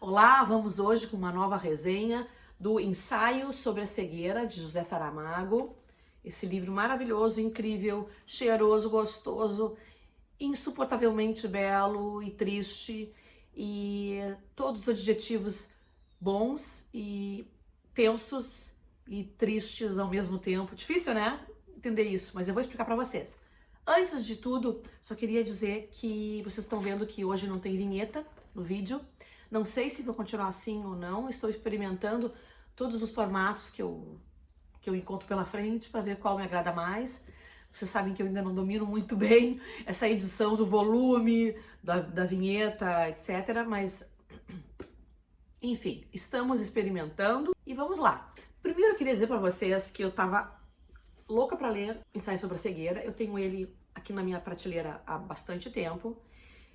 Olá, vamos hoje com uma nova resenha do Ensaio sobre a Cegueira, de José Saramago. Esse livro maravilhoso, incrível, cheiroso, gostoso, insuportavelmente belo e triste, e todos os adjetivos bons e tensos e tristes ao mesmo tempo. Difícil, né? Entender isso, mas eu vou explicar para vocês. Antes de tudo, só queria dizer que vocês estão vendo que hoje não tem vinheta no vídeo. Não sei se vou continuar assim ou não. Estou experimentando todos os formatos que eu encontro pela frente para ver qual me agrada mais. Vocês sabem que eu ainda não domino muito bem essa edição do volume, da vinheta, etc. Mas, enfim, estamos experimentando e vamos lá. Primeiro eu queria dizer para vocês que eu estava louca para ler Ensaio sobre a Cegueira. Eu tenho ele aqui na minha prateleira há bastante tempo.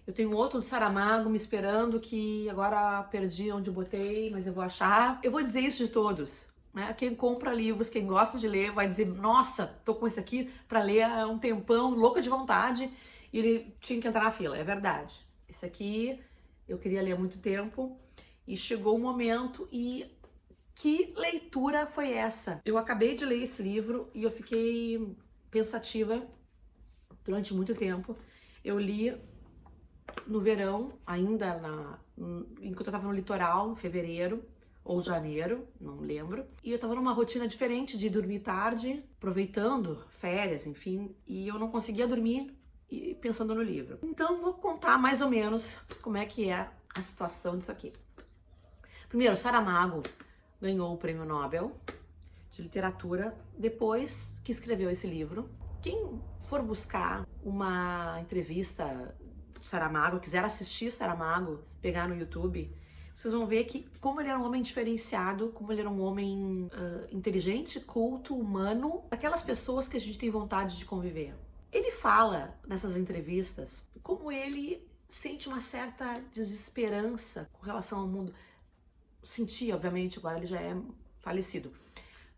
Eu tenho outro do Saramago me esperando, que agora perdi onde eu botei, mas eu vou achar. Eu vou dizer isso de todos, né? Quem compra livros, quem gosta de ler, vai dizer, nossa, tô com esse aqui para ler há um tempão, louca de vontade, e ele tinha que entrar na fila. É verdade. Esse aqui eu queria ler há muito tempo, e chegou o momento, e que leitura foi essa? Eu acabei de ler esse livro, e eu fiquei pensativa durante muito tempo. Eu li no verão, ainda enquanto eu tava no litoral, em fevereiro ou janeiro, não lembro. E eu tava numa rotina diferente de dormir tarde, aproveitando férias, enfim, e eu não conseguia dormir e pensando no livro. Então vou contar mais ou menos como é que é a situação disso aqui. Primeiro, Saramago ganhou o Prêmio Nobel de Literatura depois que escreveu esse livro. Quem for buscar uma entrevista Saramago, quiser assistir Saramago, pegar no YouTube, vocês vão ver que como ele era um homem diferenciado, como ele era um homem inteligente, culto, humano, aquelas pessoas que a gente tem vontade de conviver. Ele fala nessas entrevistas como ele sente uma certa desesperança com relação ao mundo. Sentia, obviamente, agora ele já é falecido.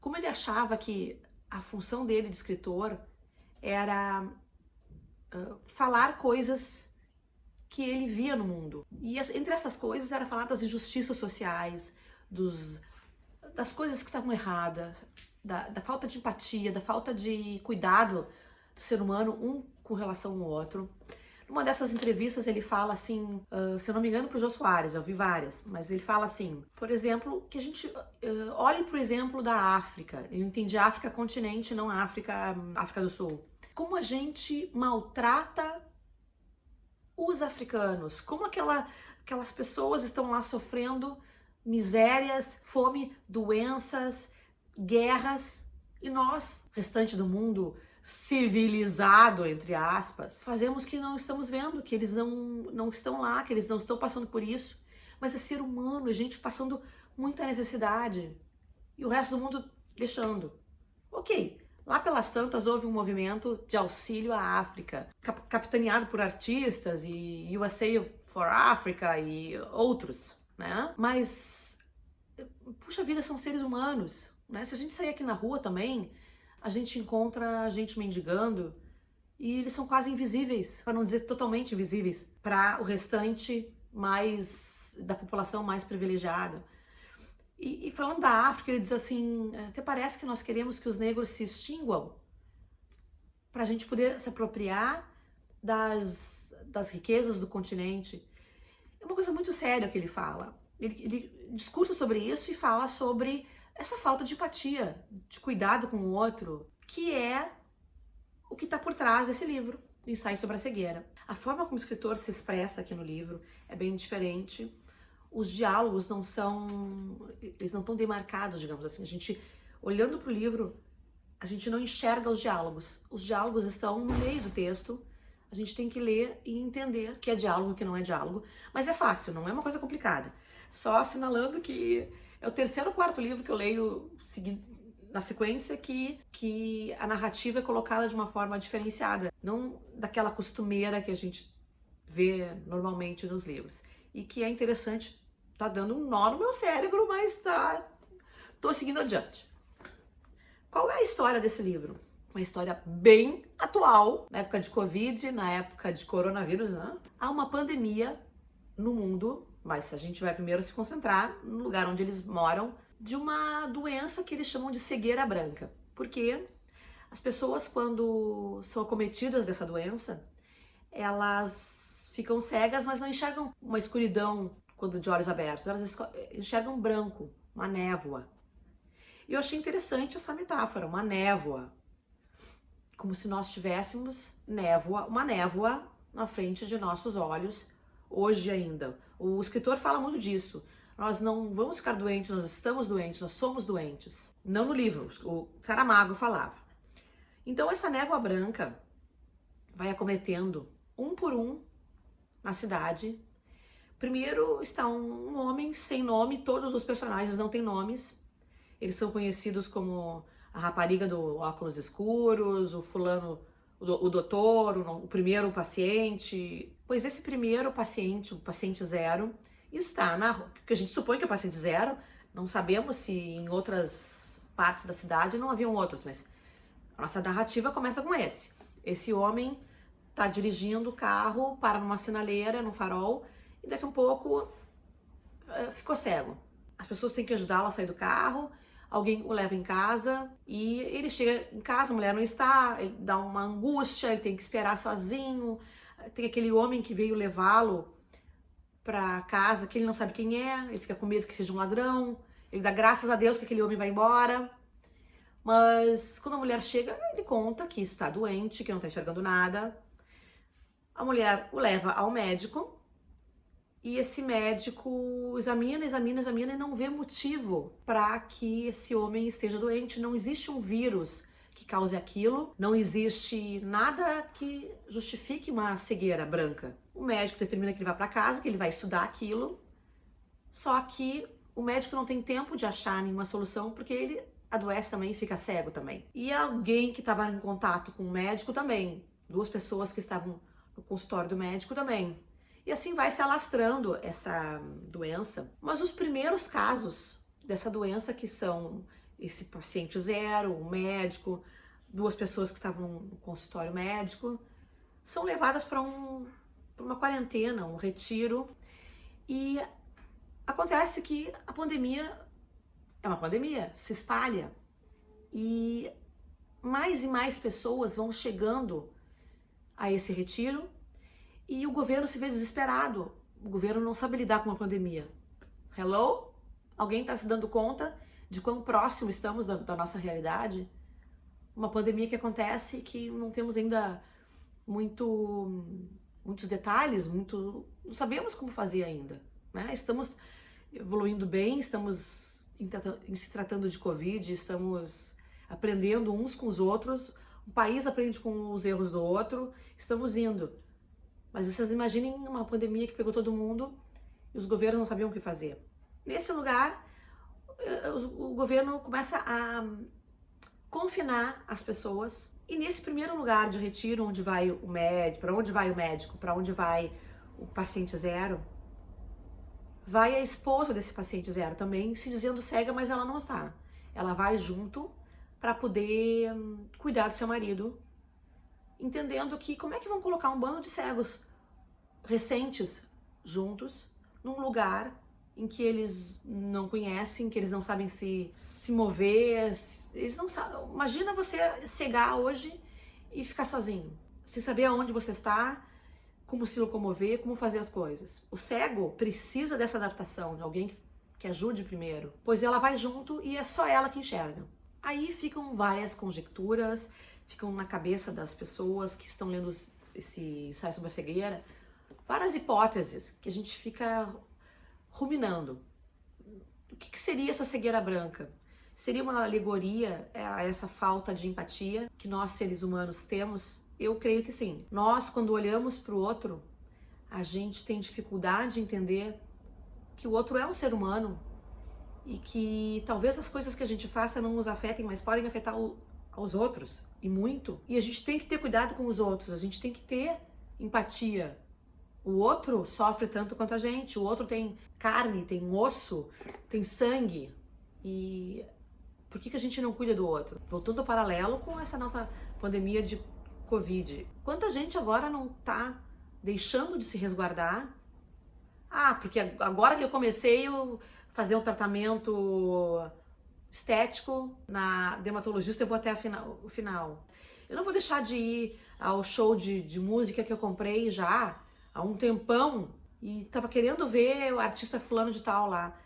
Como ele achava que a função dele de escritor era falar coisas que ele via no mundo. E entre essas coisas era falar das injustiças sociais, das coisas que estavam erradas, da falta de empatia, da falta de cuidado do ser humano, um com relação ao outro. Numa dessas entrevistas ele fala assim, se eu não me engano, pro Jô Soares, eu vi várias, mas ele fala assim, por exemplo, que a gente olhe pro exemplo da África. Eu entendi África continente, não África do Sul. Como a gente maltrata os africanos, como aquelas pessoas estão lá sofrendo misérias, fome, doenças, guerras, e nós, restante do mundo civilizado, entre aspas, fazemos que não estamos vendo, que eles não estão lá, que eles não estão passando por isso. Mas é ser humano, a gente passando muita necessidade e o resto do mundo deixando. Ok. Lá pelas tantas houve um movimento de auxílio à África, capitaneado por artistas e USA for Africa e outros, né? Mas, puxa vida, são seres humanos, né? Se a gente sair aqui na rua também, a gente encontra gente mendigando e eles são quase invisíveis, para não dizer totalmente invisíveis, para o restante da população mais privilegiada. E falando da África, ele diz assim, até parece que nós queremos que os negros se extinguam para a gente poder se apropriar das riquezas do continente. É uma coisa muito séria que ele fala. Ele discursa sobre isso e fala sobre essa falta de empatia, de cuidado com o outro, que é o que está por trás desse livro, Ensaio sobre a Cegueira. A forma como o escritor se expressa aqui no livro é bem diferente. Os diálogos não estão demarcados, digamos assim. A gente, olhando para o livro, a gente não enxerga os diálogos. Os diálogos estão no meio do texto. A gente tem que ler e entender o que é diálogo e o que não é diálogo. Mas é fácil, não é uma coisa complicada. Só assinalando que é o terceiro ou quarto livro que eu leio na sequência que a narrativa é colocada de uma forma diferenciada. Não daquela costumeira que a gente vê normalmente nos livros. E que é interessante, tá dando um nó no meu cérebro, mas tô seguindo adiante. Qual é a história desse livro? Uma história bem atual, na época de Covid, na época de coronavírus, né? Há uma pandemia no mundo, mas a gente vai primeiro se concentrar no lugar onde eles moram, de uma doença que eles chamam de cegueira branca. Porque as pessoas, quando são acometidas dessa doença, elas ficam cegas, mas não enxergam uma escuridão quando de olhos abertos, elas enxergam branco, uma névoa. E eu achei interessante essa metáfora, uma névoa. Como se nós tivéssemos uma névoa na frente de nossos olhos, hoje ainda. O escritor fala muito disso. Nós não vamos ficar doentes, nós estamos doentes, nós somos doentes. Não no livro, o Saramago falava. Então essa névoa branca vai acometendo um por um na cidade. Primeiro está um homem sem nome, todos os personagens não têm nomes. Eles são conhecidos como a rapariga do óculos escuros, o fulano, o doutor, o primeiro paciente. Pois esse primeiro paciente, o paciente zero, está que a gente supõe que é o paciente zero, não sabemos se em outras partes da cidade não haviam outros, mas a nossa narrativa começa com esse. Esse homem está dirigindo o carro, para numa sinaleira, num farol, e daqui a um pouco ficou cego. As pessoas têm que ajudá-lo a sair do carro, alguém o leva em casa e ele chega em casa, a mulher não está, ele dá uma angústia, ele tem que esperar sozinho. Tem aquele homem que veio levá-lo para casa que ele não sabe quem é, ele fica com medo que seja um ladrão, ele dá graças a Deus que aquele homem vai embora. Mas quando a mulher chega, ele conta que está doente, que não está enxergando nada. A mulher o leva ao médico e esse médico examina e não vê motivo para que esse homem esteja doente. Não existe um vírus que cause aquilo, não existe nada que justifique uma cegueira branca. O médico determina que ele vai para casa, que ele vai estudar aquilo, só que o médico não tem tempo de achar nenhuma solução porque ele adoece também e fica cego também. E alguém que estava em contato com o médico também, duas pessoas que estavam no consultório do médico também. E assim vai se alastrando essa doença. Mas os primeiros casos dessa doença, que são esse paciente zero, um médico, duas pessoas que estavam no consultório médico, são levadas para uma quarentena, um retiro. E acontece que a pandemia é uma pandemia, se espalha. E mais pessoas vão chegando a esse retiro. E o governo se vê desesperado. O governo não sabe lidar com uma pandemia. Hello? Alguém está se dando conta de quão próximo estamos da nossa realidade? Uma pandemia que acontece que não temos ainda muitos detalhes, não sabemos como fazer ainda, né? Estamos evoluindo bem, estamos se tratando de Covid, estamos aprendendo uns com os outros, o país aprende com os erros do outro, estamos indo. Mas vocês imaginem uma pandemia que pegou todo mundo e os governos não sabiam o que fazer. Nesse lugar, o governo começa a confinar as pessoas. E nesse primeiro lugar de retiro, onde vai o médico, para onde vai o médico, para onde vai o paciente zero, vai a esposa desse paciente zero também, se dizendo cega, mas ela não está. Ela vai junto para poder cuidar do seu marido, entendendo que como é que vão colocar um bando de cegos recentes juntos num lugar em que eles não conhecem, que eles não sabem se mover, eles não sabem. Imagina você cegar hoje e ficar sozinho, sem saber aonde você está, como se locomover, como fazer as coisas. O cego precisa dessa adaptação, de alguém que ajude primeiro, pois ela vai junto e é só ela que enxerga. Aí ficam várias conjecturas, ficam na cabeça das pessoas que estão lendo esse ensaio sobre a cegueira, várias hipóteses que a gente fica ruminando. O que seria essa cegueira branca? Seria uma alegoria a essa falta de empatia que nós, seres humanos, temos? Eu creio que sim. Nós, quando olhamos para o outro, a gente tem dificuldade de entender que o outro é um ser humano e que talvez as coisas que a gente faça não nos afetem, mas podem afetar aos outros, e muito. E a gente tem que ter cuidado com os outros, a gente tem que ter empatia. O outro sofre tanto quanto a gente, o outro tem carne, tem osso, tem sangue. E por que a gente não cuida do outro? Voltando ao paralelo com essa nossa pandemia de Covid. Quanta gente agora não tá deixando de se resguardar Ah, porque agora que eu comecei a fazer um tratamento estético na dermatologista, eu vou até o final. Eu não vou deixar de ir ao show de música que eu comprei já há um tempão e tava querendo ver o artista fulano de tal lá.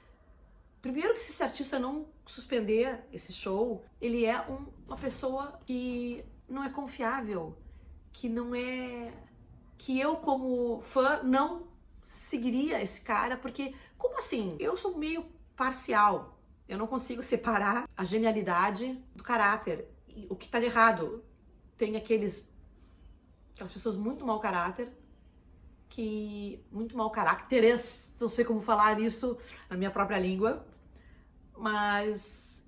Primeiro que se esse artista não suspender esse show, ele é uma pessoa que não é confiável, que não é... que eu como fã não seguiria esse cara, porque como assim? Eu sou meio parcial, eu não consigo separar a genialidade do caráter. E o que tá de errado? Tem aquelas pessoas muito mau caráter, muito mau caracteres, não sei como falar isso na minha própria língua, mas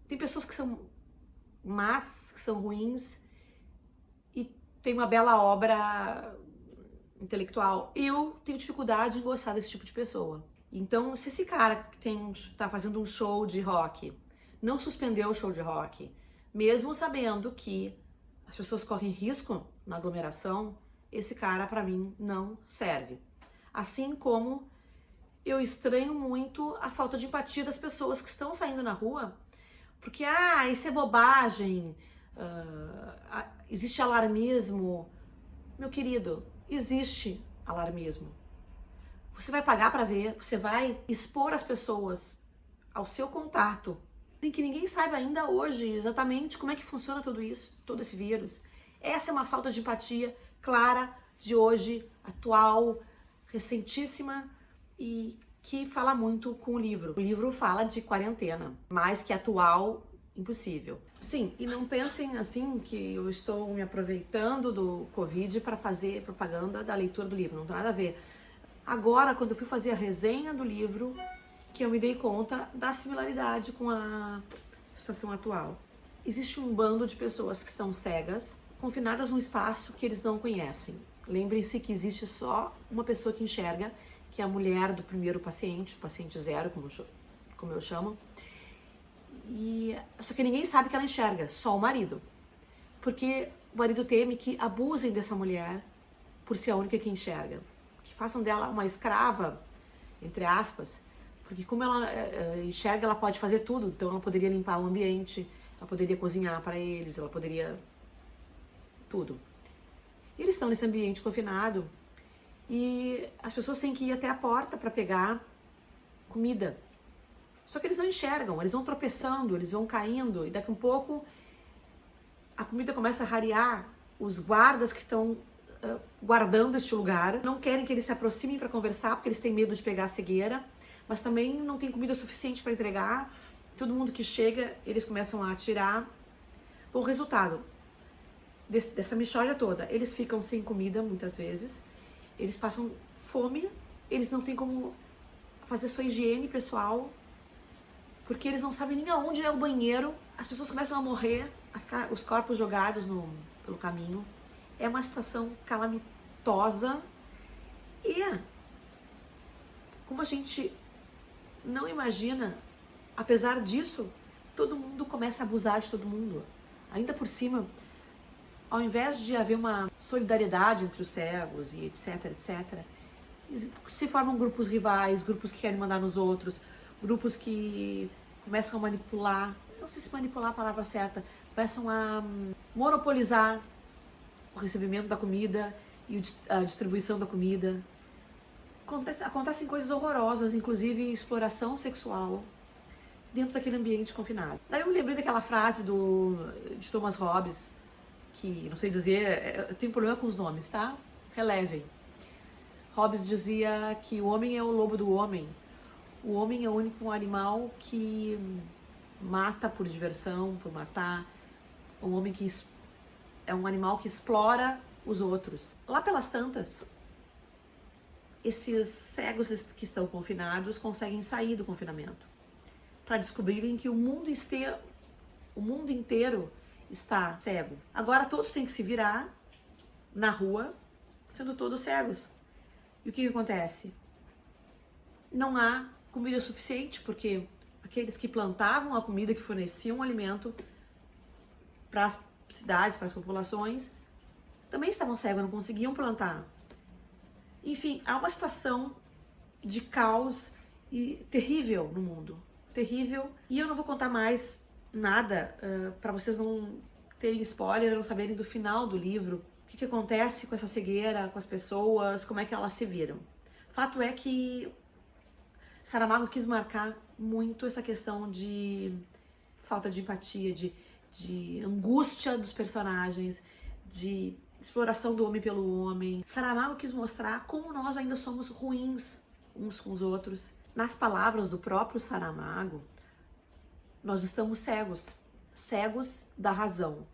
tem pessoas que são más, que são ruins e tem uma bela obra intelectual. Eu tenho dificuldade em gostar desse tipo de pessoa. Então, se esse cara que tá fazendo um show de rock não suspendeu o show de rock, mesmo sabendo que as pessoas correm risco na aglomeração, esse cara para mim não serve. Assim como eu estranho muito a falta de empatia das pessoas que estão saindo na rua, porque isso é bobagem, existe alarmismo. Meu querido, existe alarmismo. Você vai pagar para ver, você vai expor as pessoas ao seu contato, sem que ninguém saiba ainda hoje exatamente como é que funciona tudo isso, todo esse vírus. Essa é uma falta de empatia clara de hoje, atual, recentíssima e que fala muito com o livro. O livro fala de quarentena, mais que atual, impossível. Sim, e não pensem assim que eu estou me aproveitando do Covid para fazer propaganda da leitura do livro, não tem nada a ver. Agora, quando eu fui fazer a resenha do livro, que eu me dei conta da similaridade com a situação atual. Existe um bando de pessoas que estão cegas, confinadas num espaço que eles não conhecem. Lembrem-se que existe só uma pessoa que enxerga, que é a mulher do primeiro paciente, o paciente zero, como eu chamo. Só que ninguém sabe que ela enxerga, só o marido. Porque o marido teme que abusem dessa mulher por ser a única que enxerga. Que façam dela uma escrava, entre aspas, porque como ela enxerga, ela pode fazer tudo. Então ela poderia limpar o ambiente, ela poderia cozinhar para eles, ela poderia... tudo. E eles estão nesse ambiente confinado e as pessoas têm que ir até a porta para pegar comida. Só que eles não enxergam, eles vão tropeçando, eles vão caindo e daqui a um pouco a comida começa a rarear. Os guardas que estão guardando este lugar não querem que eles se aproximem para conversar porque eles têm medo de pegar a cegueira, mas também não tem comida suficiente para entregar. Todo mundo que chega, eles começam a atirar. Bom, resultado dessa mixória toda, eles ficam sem comida muitas vezes, eles passam fome, eles não têm como fazer sua higiene pessoal, porque eles não sabem nem aonde é o banheiro, as pessoas começam a morrer, a ficar os corpos jogados pelo caminho. É uma situação calamitosa e como a gente não imagina, apesar disso, todo mundo começa a abusar de todo mundo. Ainda por cima, ao invés de haver uma solidariedade entre os cegos e etc, etc, se formam grupos rivais, grupos que querem mandar nos outros, grupos que começam a manipular, não sei se manipular é a palavra certa, começam a monopolizar o recebimento da comida e a distribuição da comida. Acontecem coisas horrorosas, inclusive exploração sexual dentro daquele ambiente confinado. Daí eu me lembrei daquela frase de Thomas Hobbes, que não sei dizer, eu tenho problema com os nomes, tá? Relevem. Hobbes dizia que o homem é o lobo do homem. O homem é o único animal que mata por diversão, por matar. O homem que é um animal que explora os outros. Lá pelas tantas, esses cegos que estão confinados conseguem sair do confinamento para descobrirem que o mundo inteiro está cego. Agora todos têm que se virar na rua, sendo todos cegos. E o que acontece? Não há comida suficiente, porque aqueles que plantavam a comida, que forneciam o alimento para as cidades, para as populações, também estavam cegos, não conseguiam plantar. Enfim, há uma situação de caos e terrível no mundo, terrível. E eu não vou contar mais nada para vocês não terem spoiler, não saberem do final do livro, o que acontece com essa cegueira, com as pessoas, como é que elas se viram. Fato é que Saramago quis marcar muito essa questão de falta de empatia, de angústia dos personagens, de exploração do homem pelo homem. Saramago quis mostrar como nós ainda somos ruins uns com os outros. Nas palavras do próprio Saramago, nós estamos cegos, cegos da razão.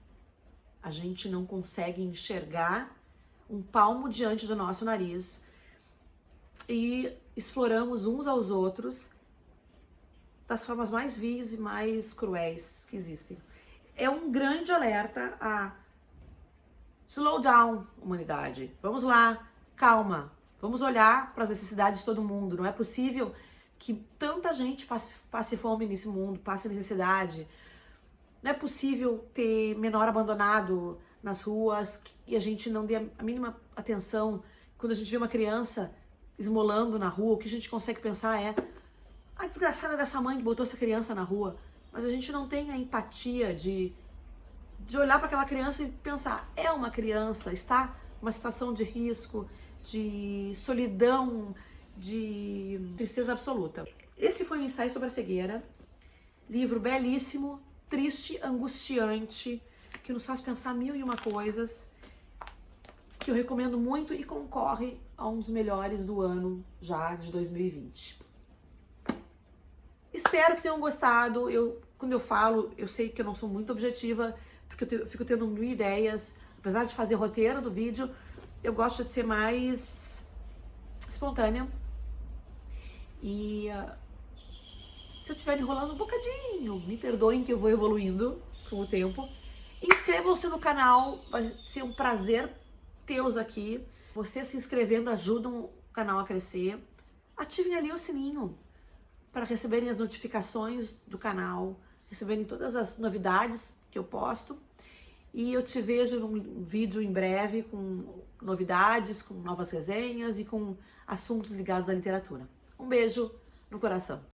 A gente não consegue enxergar um palmo diante do nosso nariz e exploramos uns aos outros das formas mais vis e mais cruéis que existem. É um grande alerta a slow down, humanidade. Vamos lá, calma. Vamos olhar para as necessidades de todo mundo. Não é possível que tanta gente passe fome nesse mundo, passe necessidade. Não é possível ter menor abandonado nas ruas e a gente não dê a mínima atenção. Quando a gente vê uma criança esmolando na rua, o que a gente consegue pensar é a desgraçada dessa mãe que botou essa criança na rua. Mas a gente não tem a empatia de olhar para aquela criança e pensar, é uma criança, está numa situação de risco, de solidão, de tristeza absoluta. Esse foi o ensaio sobre a cegueira, livro belíssimo, triste, angustiante, que nos faz pensar mil e uma coisas, que eu recomendo muito e concorre a um dos melhores do ano já de 2020. Espero que tenham gostado. Quando eu falo, eu sei que eu não sou muito objetiva, porque eu fico tendo mil ideias. Apesar de fazer roteiro do vídeo, eu gosto de ser mais espontânea. E se eu estiver enrolando um bocadinho, me perdoem que eu vou evoluindo com o tempo. Inscrevam-se no canal, vai ser um prazer tê-los aqui. Vocês se inscrevendo ajudam o canal a crescer. Ativem ali o sininho para receberem as notificações do canal, receberem todas as novidades que eu posto. E eu te vejo num vídeo em breve com novidades, com novas resenhas e com assuntos ligados à literatura. Um beijo no coração.